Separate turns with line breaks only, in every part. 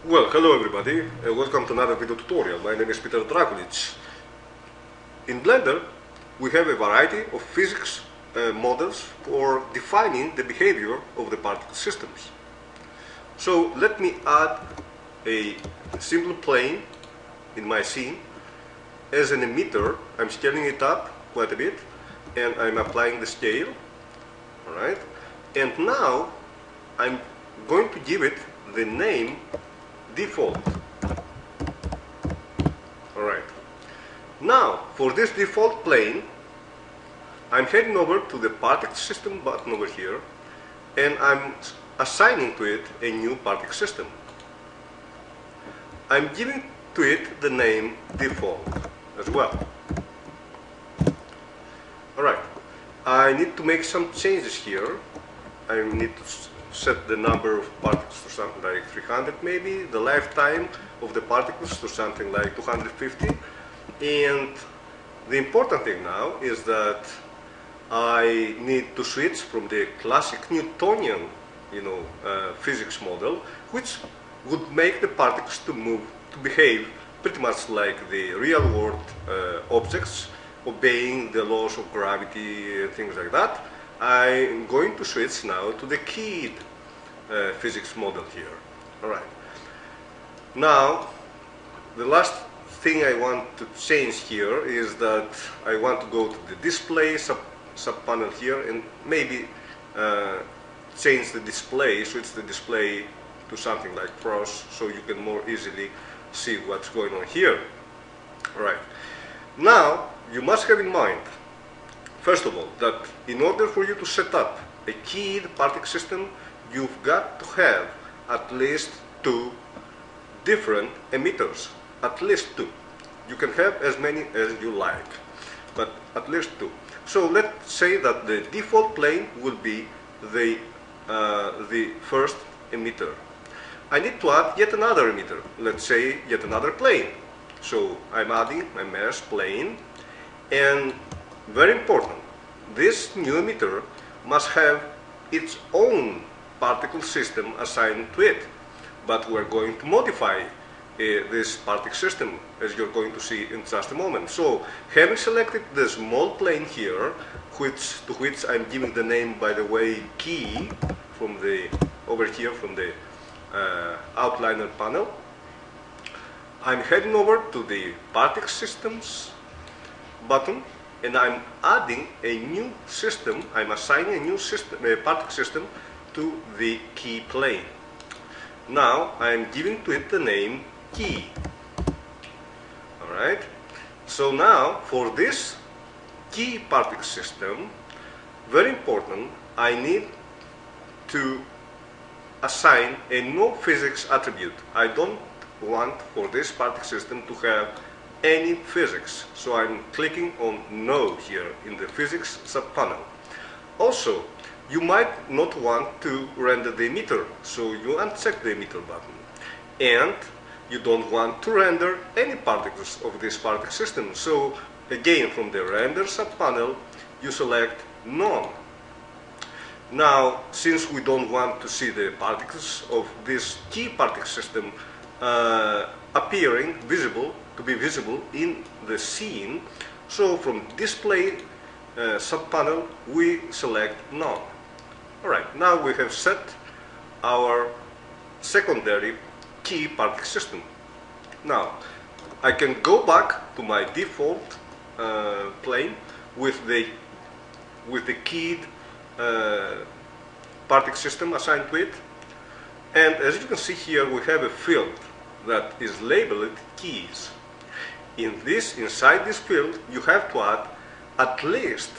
Well, hello everybody, welcome to another video tutorial. My name is Peter Drakulic. In Blender, we have a variety of physics models for defining the behavior of the particle systems. So let me add a simple plane in my scene. As an emitter, I'm scaling it up quite a bit and I'm applying the scale. Alright, and now I'm going to give it the name default. Alright. Now, for this default plane, I'm heading over to the particle system button over here, and I'm assigning to it a new particle system. I'm giving to it the name default as well. Alright. I need to make some changes here. I need to set the number of particles to something like 300 maybe, the lifetime of the particles to something like 250, and the important thing now is that I need to switch from the classic Newtonian physics model, which would make the particles to behave pretty much like the real world objects, obeying the laws of gravity and things like that. I'm going to switch now to the keyed physics model here. Alright. Now, the last thing I want to change here is that I want to go to the display sub-panel here and maybe change the display, switch the display to something like cross so you can more easily see what's going on here. Alright. Now, you must have in mind, first of all, that in order for you to set up a keyed particle system, you've got to have at least two different emitters. At least two. You can have as many as you like, but at least two. So let's say that the default plane will be the first emitter. I need to add yet another emitter. Let's say yet another plane. So I'm adding my mesh plane, and very important, this new emitter must have its own particle system assigned to it. But we're going to modify this particle system, as you're going to see in just a moment. So, having selected the small plane here, to which I'm giving the name, by the way, key, from over here from the outliner panel, I'm heading over to the particle systems button, and I'm adding a new system. I'm assigning a new system, a particle system, to the key plane. Now I'm giving to it the name key. Alright. So now for this key particle system, very important, I need to assign a no physics attribute. I don't want for this particle system to have any physics. So I'm clicking on no here in the physics sub-panel. Also, you might not want to render the emitter, so you uncheck the emitter button. And you don't want to render any particles of this particle system. So again, from the render sub-panel, you select none. Now, since we don't want to see the particles of this key particle system appearing visible, to be visible in the scene, so from display sub-panel, we select none. Alright, now we have set our secondary key particle system. Now, I can go back to my default plane with the keyed particle system assigned to it. And as you can see here, we have a field that is labeled keys. Inside this field, you have to add at least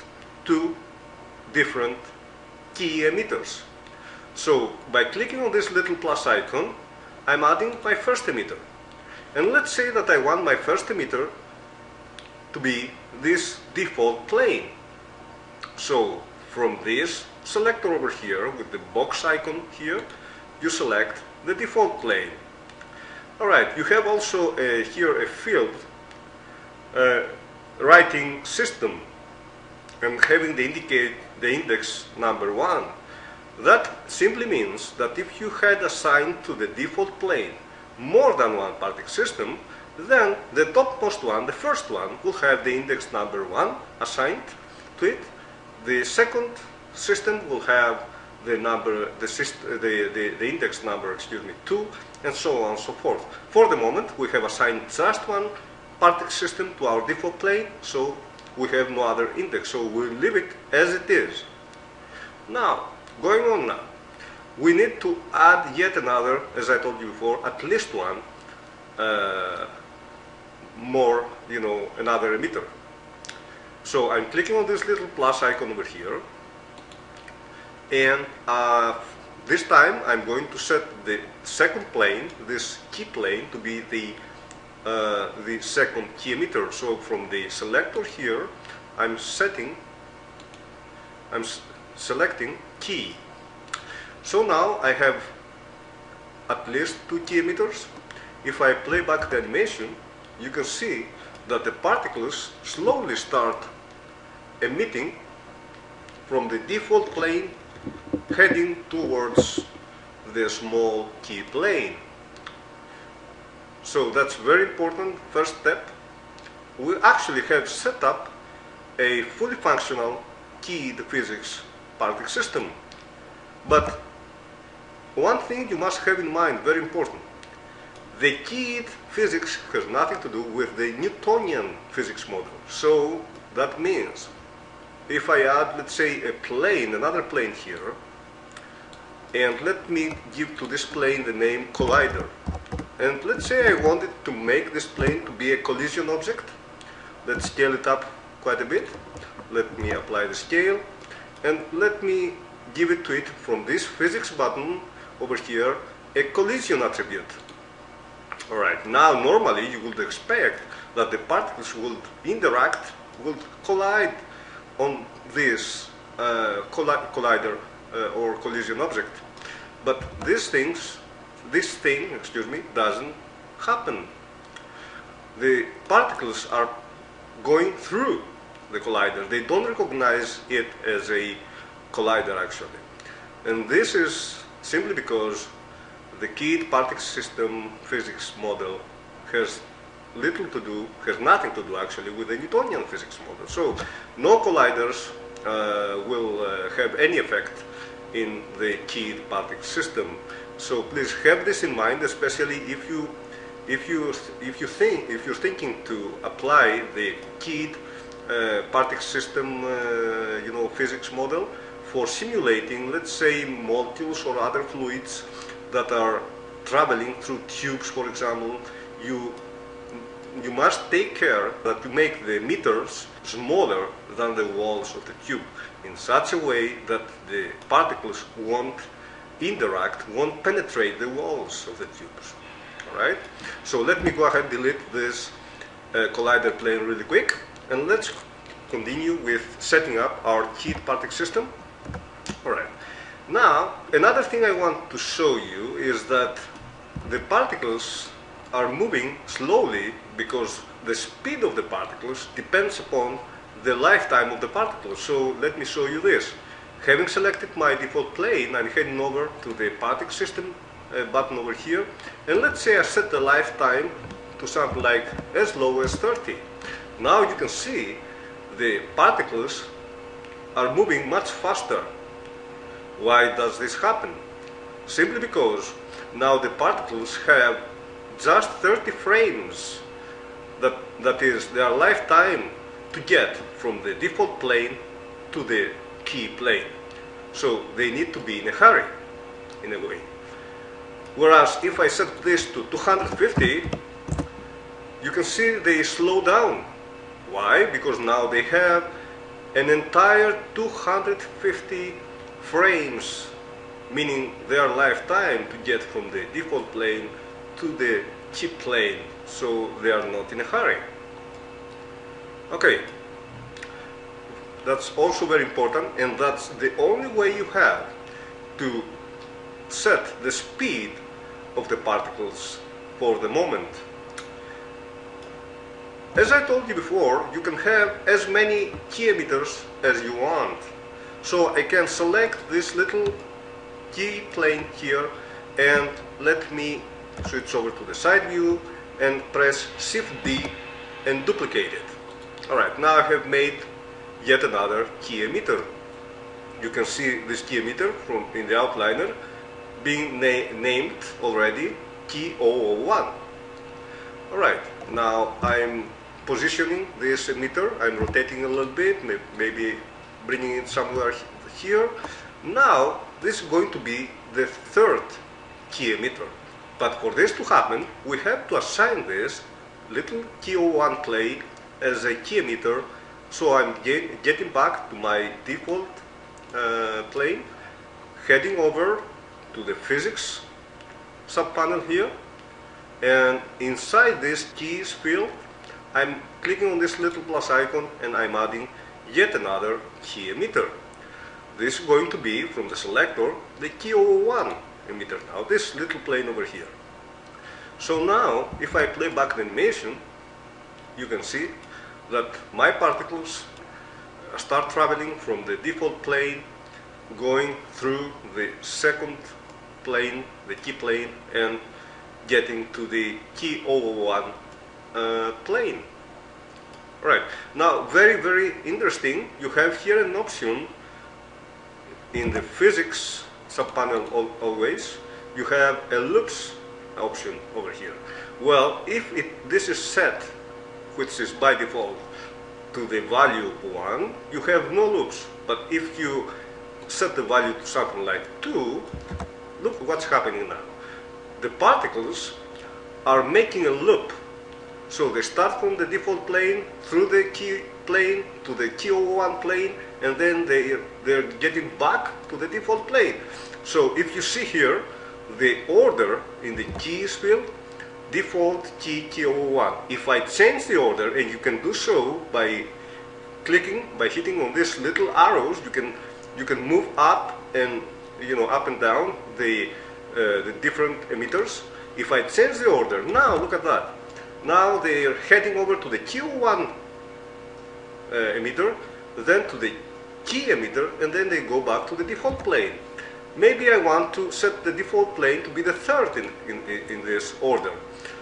two different key emitters. So by clicking on this little plus icon, I'm adding my first emitter. And let's say that I want my first emitter to be this default plane. So from this selector over here with the box icon here, you select the default plane. Alright, you have also here a field writing system and having the index number 1. That simply means that if you had assigned to the default plane more than one particle system, then the topmost one, the first one, will have the index number 1 assigned to it. The second system will have the number, the index number, 2, and so on and so forth. For the moment, we have assigned just one particle system to our default plane, so we have no other index, so we'll leave it as it is. Now, going on now, we need to add yet another, as I told you before, at least one more, another emitter. So I'm clicking on this little plus icon over here, and this time I'm going to set the second plane, this key plane, to be the second key emitter. So from the selector here, I'm selecting key. So now I have at least 2 key emitters. If I play back the animation, you can see that the particles slowly start emitting from the default plane, heading towards the small key plane. So that's very important first step. We actually have set up a fully functional keyed physics particle system. But one thing you must have in mind, very important: the keyed physics has nothing to do with the Newtonian physics model. So that means if I add, let's say, a plane, another plane here, and let me give to this plane the name collider, and let's say I wanted to make this plane to be a collision object. Let's scale it up quite a bit. Let me apply the scale, and let me give it to it from this physics button over here, a collision attribute. Alright, now normally you would expect that the particles would interact, would collide on this collider or collision object. But this thing, doesn't happen. The particles are going through the collider. They don't recognize it as a collider actually. And this is simply because the keyed particle system physics model has nothing to do actually with the Newtonian physics model. So no colliders will have any effect in the keyed particle system. So please have this in mind, especially if you're thinking to apply the keyed particle system physics model for simulating, let's say, molecules or other fluids that are traveling through tubes, for example. You must take care that you make the emitters smaller than the walls of the tube in such a way that the particles won't interact, won't penetrate the walls of the tubes. Alright? So let me go ahead and delete this collider plane really quick, and let's continue with setting up our keyed particle system. Alright. Now, another thing I want to show you is that the particles are moving slowly because the speed of the particles depends upon the lifetime of the particles. So let me show you this. Having selected my default plane, I'm heading over to the particle system button over here, and let's say I set the lifetime to something like as low as 30. Now you can see the particles are moving much faster. Why does this happen? Simply because now the particles have just 30 frames, that is their lifetime, to get from the default plane to the key plane. So they need to be in a hurry, in a way. Whereas if I set this to 250, you can see they slow down. Why? Because now they have an entire 250 frames, meaning their lifetime to get from the default plane to the key plane, so they are not in a hurry. Okay, that's also very important, and that's the only way you have to set the speed of the particles for the moment. As I told you before, you can have as many key emitters as you want. So I can select this little key plane here, and let me switch over to the side view and press Shift D and duplicate it. Alright, now I have made yet another key emitter. You can see this key emitter from in the outliner being named already key 001. Alright, now I'm positioning this emitter, I'm rotating a little bit, maybe bringing it somewhere here. Now this is going to be the third key emitter. But for this to happen, we have to assign this little key 01 plane as a key emitter. So I'm getting back to my default plane, heading over to the physics subpanel here, and inside this keys field I'm clicking on this little plus icon and I'm adding yet another key emitter. This is going to be from the selector the key 01 emitter now, this little plane over here. So now if I play back the animation, you can see that my particles start traveling from the default plane, going through the second plane, the key plane, and getting to the key 001 plane. Right, now very interesting, you have here an option in the physics subpanel always, you have a loops option over here. Well, if this is set, which is by default, to the value 1, you have no loops. But if you set the value to something like 2, look what's happening now. The particles are making a loop. So they start from the default plane, through the key plane, to the key 01 plane, and then they're getting back to the default plane. So if you see here, the order in the keys field, default key 01. If I change the order, and you can do so by clicking, by hitting on these little arrows, you can move up and up and down the different emitters. If I change the order, now look at that. Now they are heading over to the key 01 emitter, then to the key emitter, and then they go back to the default plane. Maybe I want to set the default plane to be the third in this order.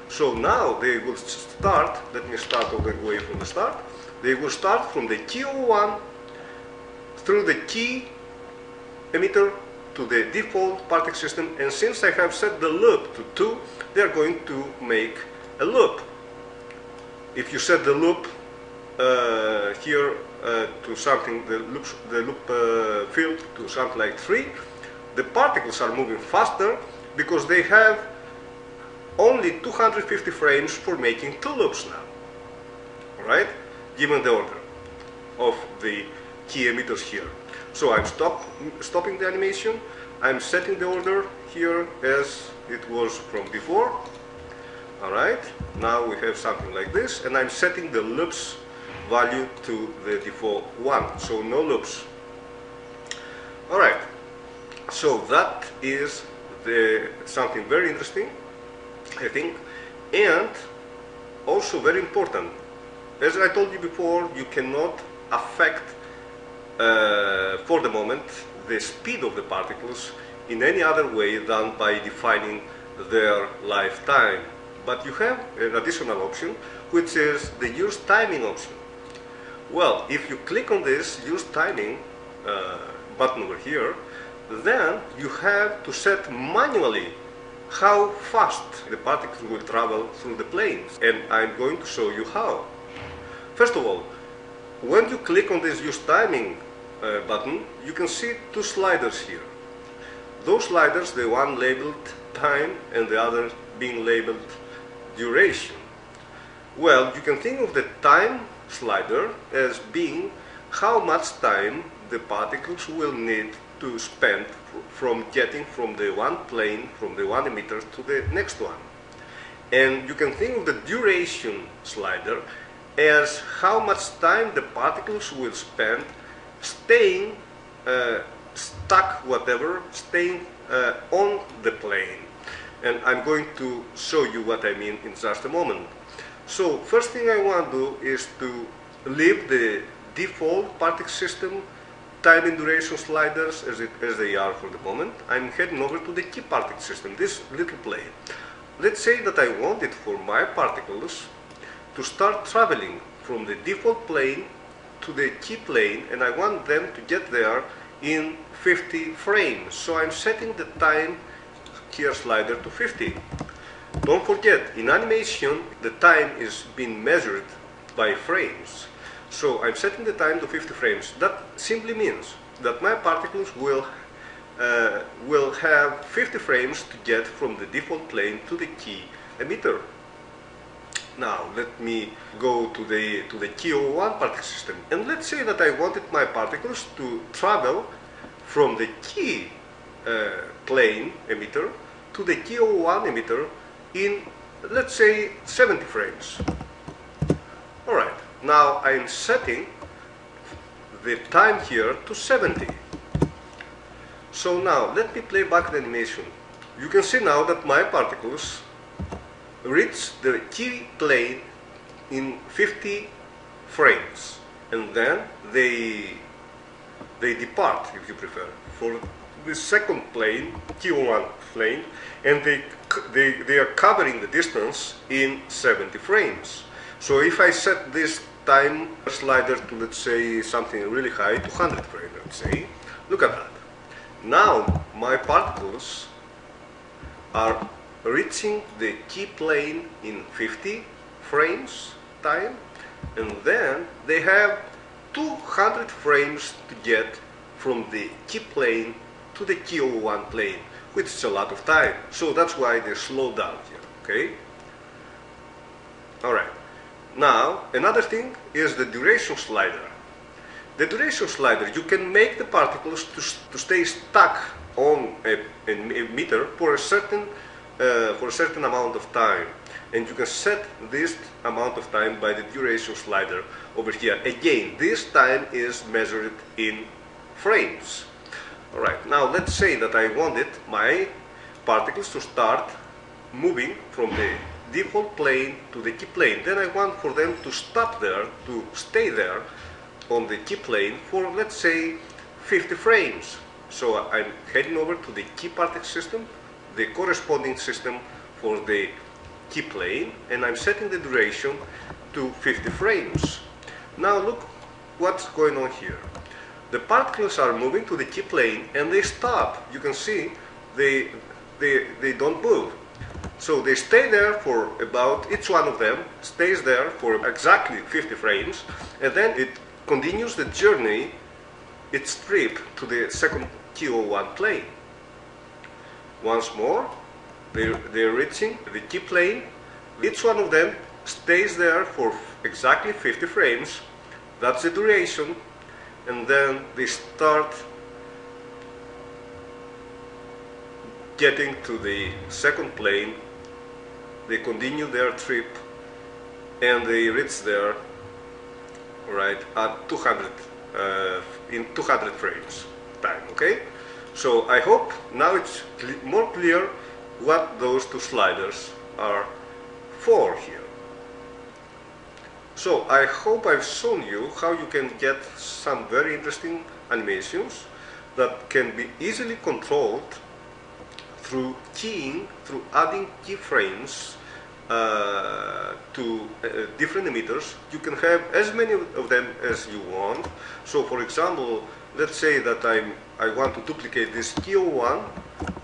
So now they will start, let me start all the way from the start. They will start from the key 01 through the key emitter to the default particle system, and since I have set the loop to 2, they are going to make a loop. If you set the loop here to something, the loop field to something like 3, the particles are moving faster because they have only 250 frames for making 2 loops now. Alright? Given the order of the key emitters here. So I'm stopping the animation, I'm setting the order here as it was from before. Alright, now we have something like this, and I'm setting the loops value to the default 1, so no loops. Alright, so that is something very interesting, I think, and also very important. As I told you before, you cannot affect for the moment the speed of the particles in any other way than by defining their lifetime. But you have an additional option, which is the use timing option. Well, if you click on this use timing button over here, then you have to set manually how fast the particles will travel through the planes, and I'm going to show you how. First of all, when you click on this use timing button, you can see 2 sliders here. Those sliders, the one labeled time and the other being labeled duration. Well, you can think of the time slider as being how much time the particles will need to spend from getting from the one plane, from the one emitter to the next one. And you can think of the duration slider as how much time the particles will spend staying stuck, whatever, staying on the plane. And I'm going to show you what I mean in just a moment. So first thing I want to do is to leave the default particle system time and duration sliders as they are for the moment. I'm heading over to the key particle system, this little plane. let's say that I wanted for my particles to start traveling from the default plane to the key plane, and I want them to get there in 50 frames. So I'm setting the time here slider to 50. Don't forget, in animation the time is being measured by frames. So I'm setting the time to 50 frames. That simply means that my particles will have 50 frames to get from the default plane to the key emitter. Now let me go to the key 01 particle system, and let's say that I wanted my particles to travel from the key plane emitter to the key 01 emitter in, let's say, 70 frames. Alright, now I'm setting the time here to 70. So now let me play back the animation. You can see now that my particles reach the key plane in 50 frames, and then they depart, if you prefer, for the second plane, Q1 plane, and they are covering the distance in 70 frames. So if I set this time slider to, let's say, something really high, 200 frames, let's say, look at that. Now my particles are reaching the key plane in 50 frames time, and then they have 200 frames to get from the key plane to the key 01 plane, which is a lot of time. So that's why they slow down here, okay? Alright, now another thing is the duration slider. The duration slider, you can make the particles to stay stuck on an emitter for a certain amount of time, and you can set this amount of time by the duration slider over here. Again, this time is measured in frames. Alright, now let's say that I wanted my particles to start moving from the default plane to the key plane. Then I want for them to stop there, to stay there on the key plane for, let's say, 50 frames. So I'm heading over to the key particle system, the corresponding system for the key plane, and I'm setting the duration to 50 frames. Now look what's going on here. The particles are moving to the key plane and they stop. You can see they don't move. So they stay there for about, each one of them stays there for exactly 50 frames, and then it continues the journey, its trip to the second Q01 plane. Once more, they're reaching the key plane. Each one of them stays there for exactly 50 frames. That's the duration. And then they start getting to the second plane. They continue their trip and they reach there, right, at 200 in 200 frames time. Okay, so I hope now it's more clear what those two sliders are for here. So I hope I've shown you how you can get some very interesting animations that can be easily controlled through keying, through adding keyframes to different emitters. You can have as many of them as you want. So for example, let's say that I want to duplicate this Q1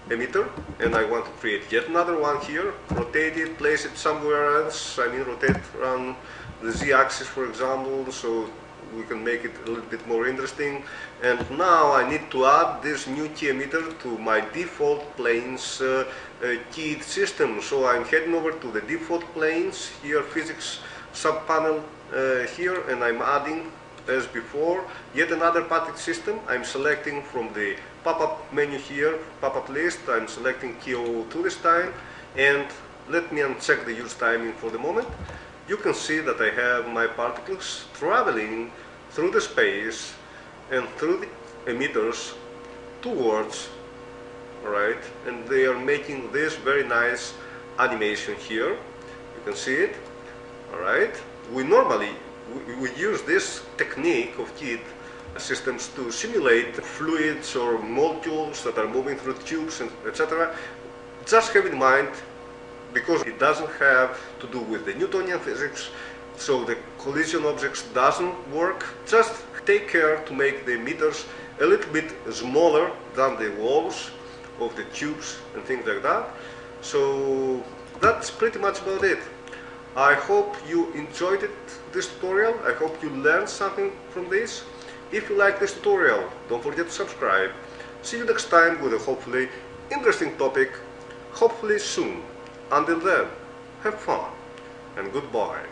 emitter, and I want to create yet another one here, rotate it, place it somewhere else, I mean rotate around the z-axis, for example, so we can make it a little bit more interesting. And now I need to add this new key emitter to my default planes keyed system. So I'm heading over to the default planes here, physics subpanel here, and I'm adding, as before, yet another particle system. I'm selecting from the pop-up menu here, pop-up list, I'm selecting key 02 this time, and let me uncheck the use timing for the moment. You can see that I have my particles traveling through the space and through the emitters towards, right, and they are making this very nice animation here. You can see it, alright. We normally we use this technique of keyed systems to simulate fluids or molecules that are moving through tubes, and etc. Just have in mind because it doesn't have to do with the Newtonian physics, so the collision objects doesn't work. Just take care to make the emitters a little bit smaller than the walls of the tubes and things like that. So that's pretty much about it. I hope you enjoyed this tutorial. I hope you learned something from this. If you like this tutorial, don't forget to subscribe. See you next time with a hopefully interesting topic, hopefully soon. Until then, have fun and goodbye.